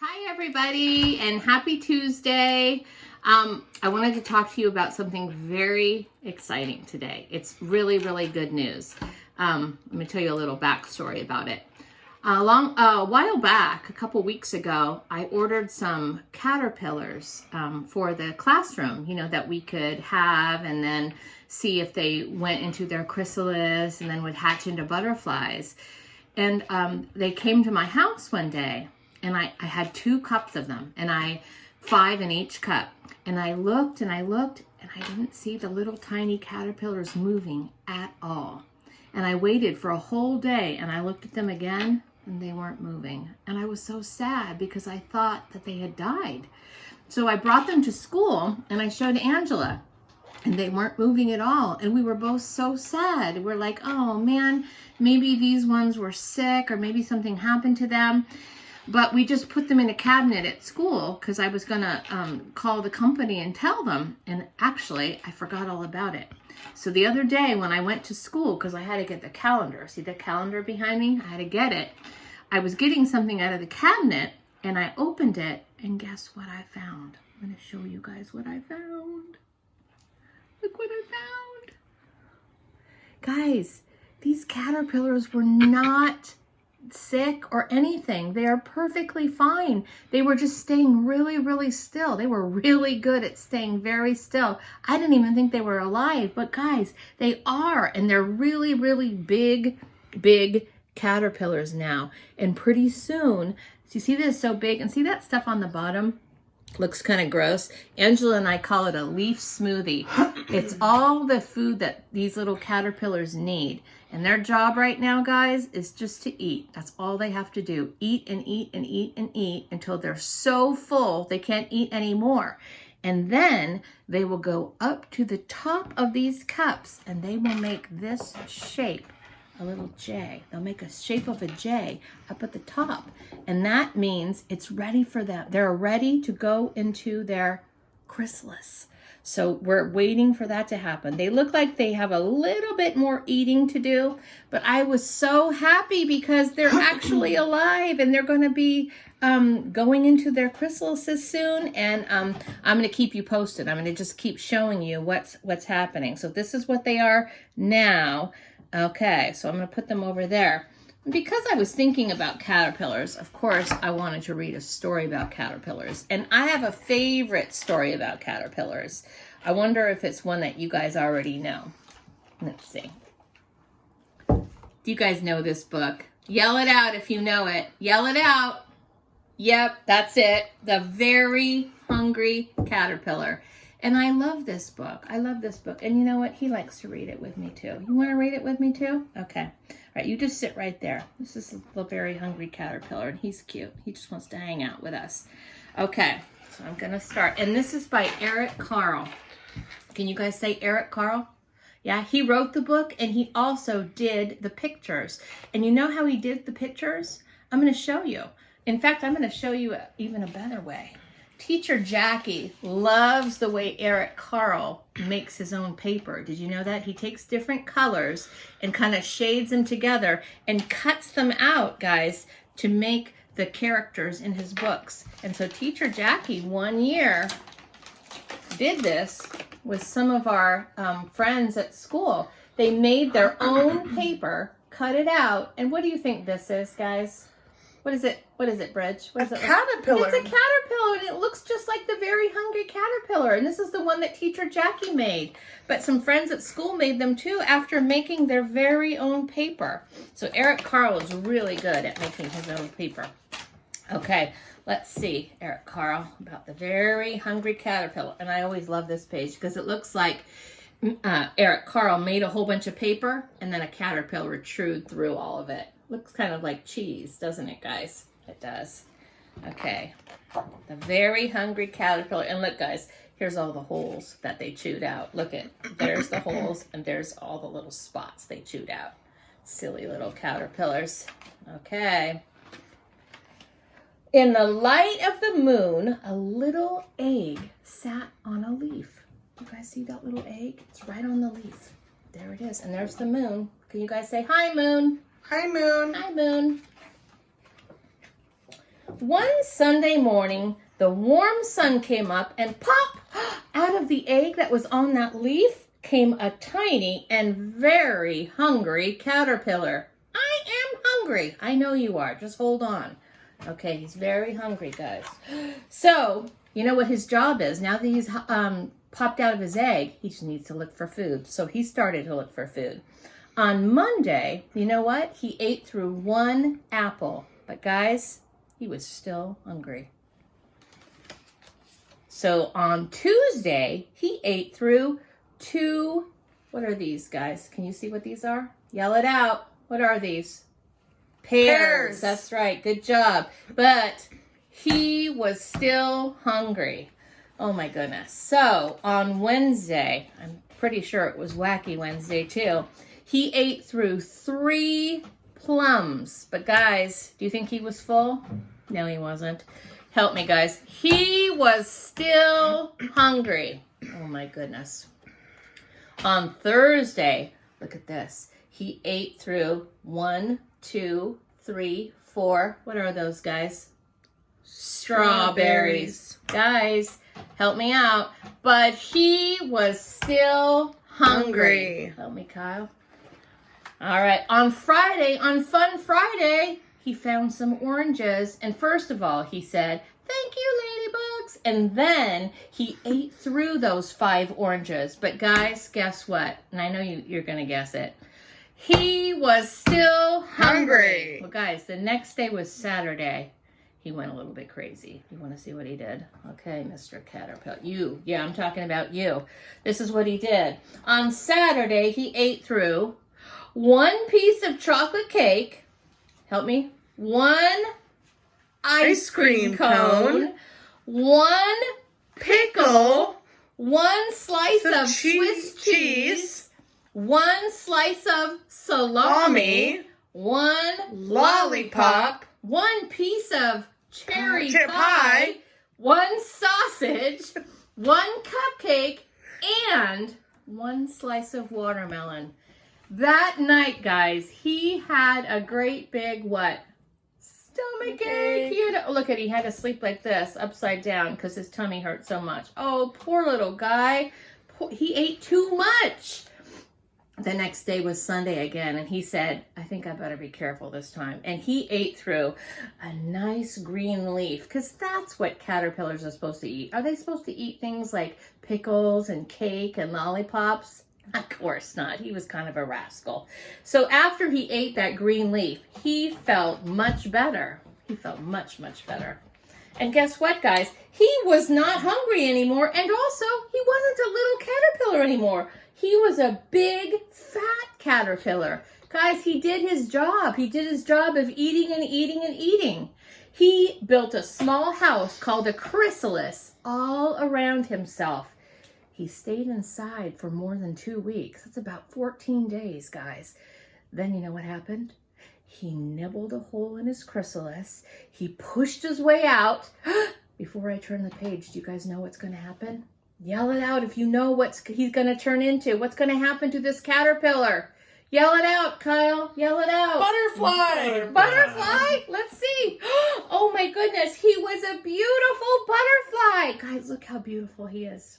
Hi everybody and happy Tuesday. I wanted to talk to you about something very exciting today. It's really, really good news. Let me tell you a little backstory about it. A while back, a couple weeks ago, I ordered some caterpillars for the classroom, that we could have and then see if they went into their chrysalis and then would hatch into butterflies. And they came to my house one day. And I had 2 cups of them, and 5 in each cup. And I looked and I looked, and I didn't see the little tiny caterpillars moving at all. And I waited for a whole day, and I looked at them again, and they weren't moving. And I was so sad because I thought that they had died. So I brought them to school, and I showed Angela, and they weren't moving at all. And we were both so sad. We're like, oh man, maybe these ones were sick, or maybe something happened to them. But we just put them in a cabinet at school because I was going to call the company and tell them. And actually, I forgot all about it. So the other day when I went to school, because I had to get the calendar, see the calendar behind me? I had to get it. I was getting something out of the cabinet, and I opened it, and guess what I found? I'm going to show you guys what I found. Look what I found. Guys, these caterpillars were not sick or anything. They are perfectly fine. They were just staying really, really still. They were really good at staying very still. I didn't even think they were alive, but guys, they are, and they're really, really big caterpillars now. And pretty soon, so you see this so big, and see that stuff on the bottom? Looks kind of gross. Angela and I call it a leaf smoothie. It's all the food that these little caterpillars need. And their job right now, guys, is just to eat. That's all they have to do. Eat and eat and eat and eat until they're so full they can't eat anymore. And then they will go up to the top of these cups and they will make this shape, a little J. They'll make a shape of a J up at the top. And that means it's ready for them. They're ready to go into their chrysalis. So we're waiting for that to happen. They look like they have a little bit more eating to do, but I was so happy because they're actually alive and they're going to be going into their chrysalises soon. And I'm going to keep you posted. I'm going to just keep showing you what's happening. So this is what they are now. Okay, so I'm going to put them over there. Because I was thinking about caterpillars, of course, I wanted to read a story about caterpillars. And I have a favorite story about caterpillars. I wonder if it's one that you guys already know. Let's see. Do you guys know this book? Yell it out if you know it. Yell it out. Yep, that's it. The Very Hungry Caterpillar. And I love this book. I love this book. And you know what? He likes to read it with me too. You want to read it with me too? Okay. All right, you just sit right there. This is the Very Hungry Caterpillar, and he's cute. He just wants to hang out with us. Okay, so I'm going to start. And this is by Eric Carle. Can you guys say Eric Carle? Yeah, he wrote the book, and he also did the pictures. And you know how he did the pictures? I'm going to show you. In fact, I'm going to show you even a better way. Teacher Jackie loves the way Eric Carle makes his own paper. Did you know that? He takes different colors and kind of shades them together and cuts them out, guys, to make the characters in his books. And so Teacher Jackie one year did this with some of our friends at school. They made their own paper, cut it out, and what do you think this is, guys? What is it? What is it, Bridge? What is it? Caterpillar. It's a caterpillar, and it looks just like the Very Hungry Caterpillar. And this is the one that Teacher Jackie made. But some friends at school made them too after making their very own paper. So Eric Carle is really good at making his own paper. Okay, let's see, Eric Carle, about the Very Hungry Caterpillar. And I always love this page because it looks like Eric Carle made a whole bunch of paper and then a caterpillar chewed through all of it. Looks kind of like cheese, doesn't it, guys? It does. Okay. The Very Hungry Caterpillar. And look, guys, here's all the holes that they chewed out. Look at, there's the holes, and there's all the little spots they chewed out. Silly little caterpillars. Okay. In the light of the moon, a little egg sat on a leaf. You guys see that little egg? It's right on the leaf. There it is. And there's the moon. Can you guys say, hi, moon? Hi, Moon. Hi, Moon. one Sunday morning, the warm sun came up and pop, out of the egg that was on that leaf came a tiny and very hungry caterpillar. I am hungry. I know you are. Just hold on. Okay, he's very hungry, guys. So, you know what his job is? Now that he's popped out of his egg, he just needs to look for food. So he started to look for food. On Monday, you know what? He ate through one apple. But guys, he was still hungry. So on Tuesday, he ate through two, what are these, guys? Can you see what these are? Yell it out. What are these? Pears. That's right. Good job. But he was still hungry. Oh my goodness. So on Wednesday, I'm pretty sure it was Wacky Wednesday too, he ate through 3 plums. But guys, do you think he was full? No, he wasn't. Help me, guys. He was still hungry. Oh my goodness. On Thursday, look at this. He ate through 1, 2, 3, 4. What are those, guys? Strawberries. Guys, help me out. But he was still hungry. Help me, Kyle. All right. On Friday, on Fun Friday, he found some oranges. And first of all, he said, "Thank you, ladybugs." And then he ate through those 5 oranges. But guys, guess what? And I know you're going to guess it. He was still hungry. Well, guys, the next day was Saturday. He went a little bit crazy. You want to see what he did? Okay, Mr. Caterpillar. You. Yeah, I'm talking about you. This is what he did. On Saturday, he ate through 1 piece of chocolate cake. Help me. 1 ice cream cone. 1 pickle. 1 slice of Swiss cheese. 1 slice of salami. 1 lollipop. 1 piece of cherry pie. 1 sausage. 1 cupcake. And 1 slice of watermelon. That night, guys, he had a great big what? Stomach ache. Look at, he had to sleep like this, upside down, because his tummy hurt so much. Oh, poor little guy. He ate too much. The next day was Sunday again, and he said, "I think I better be careful this time." And he ate through a nice green leaf, because that's what caterpillars are supposed to eat. Are they supposed to eat things like pickles and cake and lollipops? Of course not. He was kind of a rascal. So after he ate that green leaf, he felt much better. He felt much, much better. And guess what, guys? He was not hungry anymore, and also he wasn't a little caterpillar anymore. He was a big, fat caterpillar. Guys, he did his job. He did his job of eating and eating and eating. He built a small house called a chrysalis all around himself. He stayed inside for more than 2 weeks. That's about 14 days, guys. Then you know what happened? He nibbled a hole in his chrysalis. He pushed his way out. Before I turn the page, do you guys know what's going to happen? Yell it out if you know what he's going to turn into. What's going to happen to this caterpillar? Yell it out, Kyle. Yell it out. Butterfly. Butterfly? Let's see. Oh my goodness. He was a beautiful butterfly. Guys, look how beautiful he is.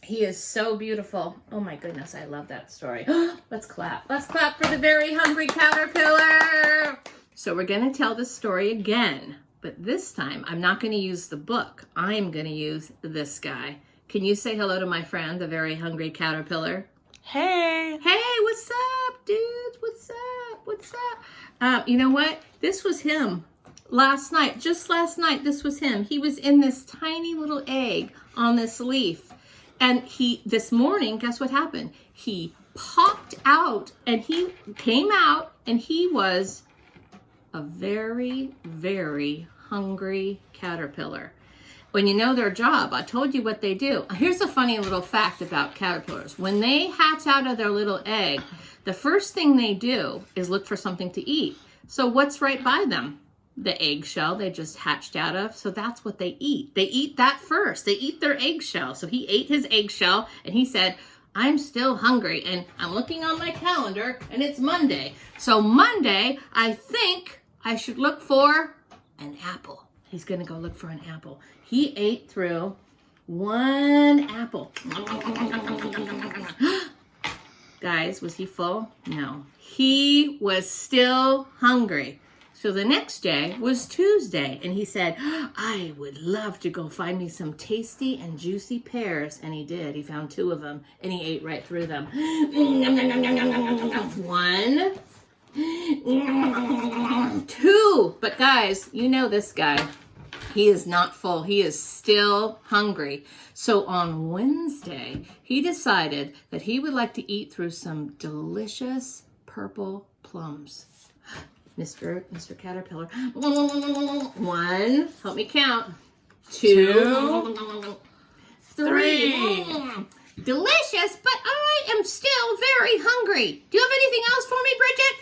He is so beautiful. Oh my goodness, I love that story. Let's clap. Let's clap for the very hungry caterpillar. So we're going to tell the story again, but this time I'm not going to use the book. I'm going to use this guy. Can you say hello to my friend, the very hungry caterpillar? Hey. Hey, what's up, dudes? What's up? What's up? You know what? This was him last night. Just last night, this was him. He was in this tiny little egg on this leaf. And this morning, guess what happened? He popped out and he came out and he was a very, very hungry caterpillar. When you know their job, I told you what they do. Here's a funny little fact about caterpillars. When they hatch out of their little egg, the first thing they do is look for something to eat. So what's right by them? The eggshell they just hatched out of. So that's what they eat. They eat that first. They eat their eggshell. So he ate his eggshell and he said, "I'm still hungry." And I'm looking on my calendar and it's Monday. So Monday, I think I should look for an apple. He's going to go look for an apple. He ate through one apple. Guys, was he full? No. He was still hungry. So the next day was Tuesday, and he said, I would love to go find me some tasty and juicy pears. And he did. He found 2 of them, and he ate right through them. 1, 2. But guys, you know this guy. He is not full. He is still hungry. So on Wednesday, he decided that he would like to eat through some delicious purple plums. Mr. Caterpillar. 1, help me count. 2, 3. Delicious, but I am still very hungry. Do you have anything else for me, Bridget?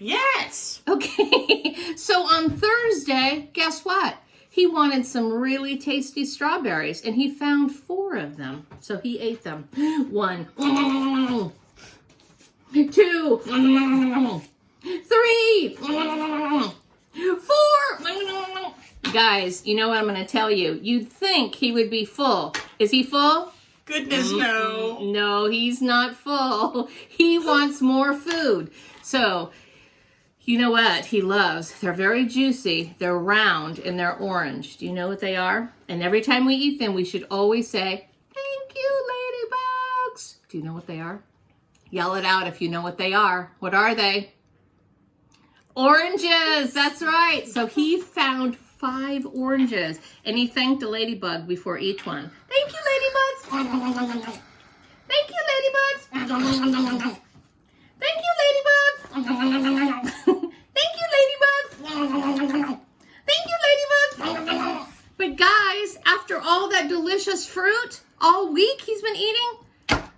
Yes. Okay, so on Thursday, guess what? He wanted some really tasty strawberries, and he found 4 of them. So he ate them. 1, 2, 3, 4. Guys, you know what I'm going to tell you? You'd think he would be full. Is he full? Goodness, no. No, he's not full. He wants more food. So, you know what he loves? They're very juicy. They're round and they're orange. Do you know what they are? And every time we eat them, we should always say, thank you, ladybugs. Do you know what they are? Yell it out if you know what they are. What are they? Oranges. That's right. So he found 5 oranges and he thanked a ladybug before each one. Thank you, ladybugs. Thank you, ladybugs. Thank you, ladybugs. Thank you, ladybugs. Thank you, ladybugs. But guys, after all that delicious fruit, all week he's been eating,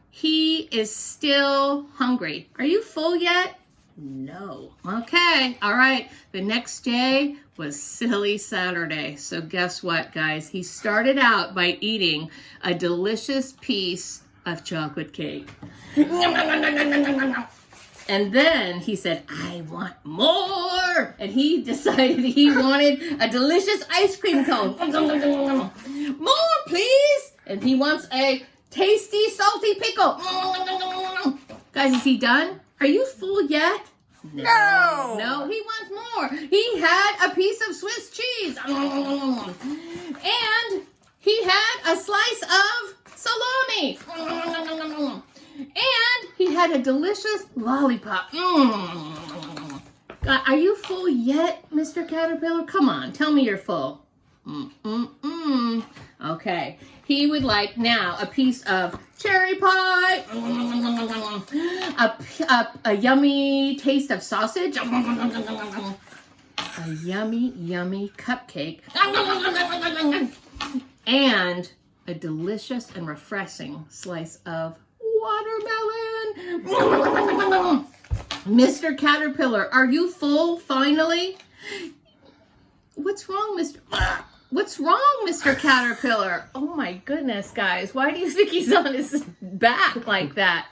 he is still hungry. Are you full yet? No. Okay. All right. The next day was Silly Saturday. So guess what, guys? He started out by eating a delicious piece of chocolate cake. And then he said, I want more. And he decided he wanted a delicious ice cream cone. More, please. And he wants a tasty, salty pickle. Guys, is he done? Are you full yet? No. No, he wants more. He had a piece of Swiss cheese. And he had a slice of salami. And he had a delicious lollipop. Are you full yet, Mr. Caterpillar? Come on, tell me you're full. Okay. He would like now a piece of cherry pie, a yummy taste of sausage, a yummy, yummy cupcake, and a delicious and refreshing slice of watermelon. Mr. Caterpillar, are you full finally? What's wrong, Mr. Caterpillar? Oh my goodness, guys. Why do you think he's on his back like that?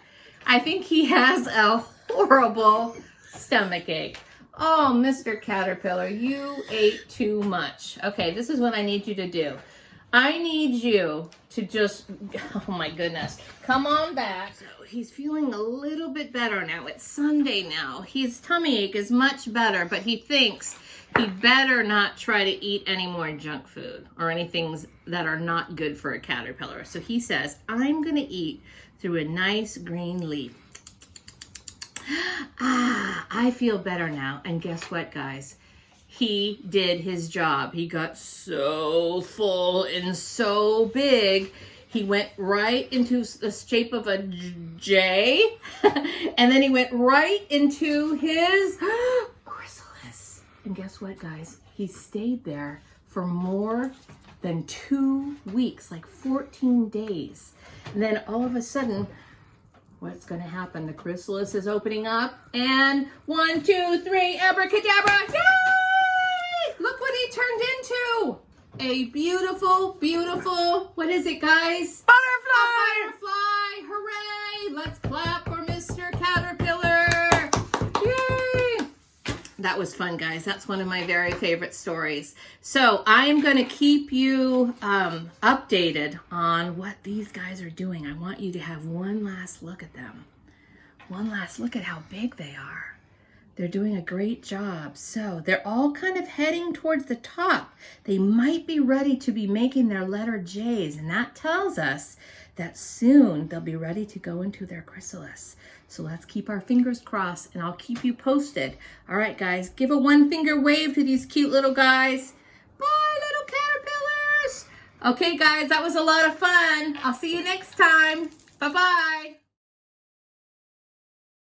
I think he has a horrible stomachache. Oh, Mr. Caterpillar, you ate too much. Okay, this is what I need you to do. I need you to just, oh my goodness, come on back. So he's feeling a little bit better now. It's Sunday now. His tummy ache is much better, but he thinks he better not try to eat any more junk food or anything that are not good for a caterpillar. So he says, I'm going to eat through a nice green leaf. I feel better now. And guess what, guys? He did his job. He got so full and so big. He went right into the shape of a J. And then he went right into his chrysalis. And guess what, guys? He stayed there for more than 2 weeks, like 14 days. And then all of a sudden, what's going to happen? The chrysalis is opening up. And 1, 2, 3, abracadabra. Yay! Look what he turned into. A beautiful, beautiful, what is it, guys? Butterfly! A butterfly. Hooray! Let's clap for Mr. Caterpillar. Yay! That was fun, guys. That's one of my very favorite stories. So I am going to keep you updated on what these guys are doing. I want you to have one last look at them. One last look at how big they are. They're doing a great job. So they're all kind of heading towards the top. They might be ready to be making their letter J's, and that tells us that soon they'll be ready to go into their chrysalis. So let's keep our fingers crossed, and I'll keep you posted. All right, guys, give a one finger wave to these cute little guys. Bye, little caterpillars. Okay, guys, that was a lot of fun. I'll see you next time. Bye-bye.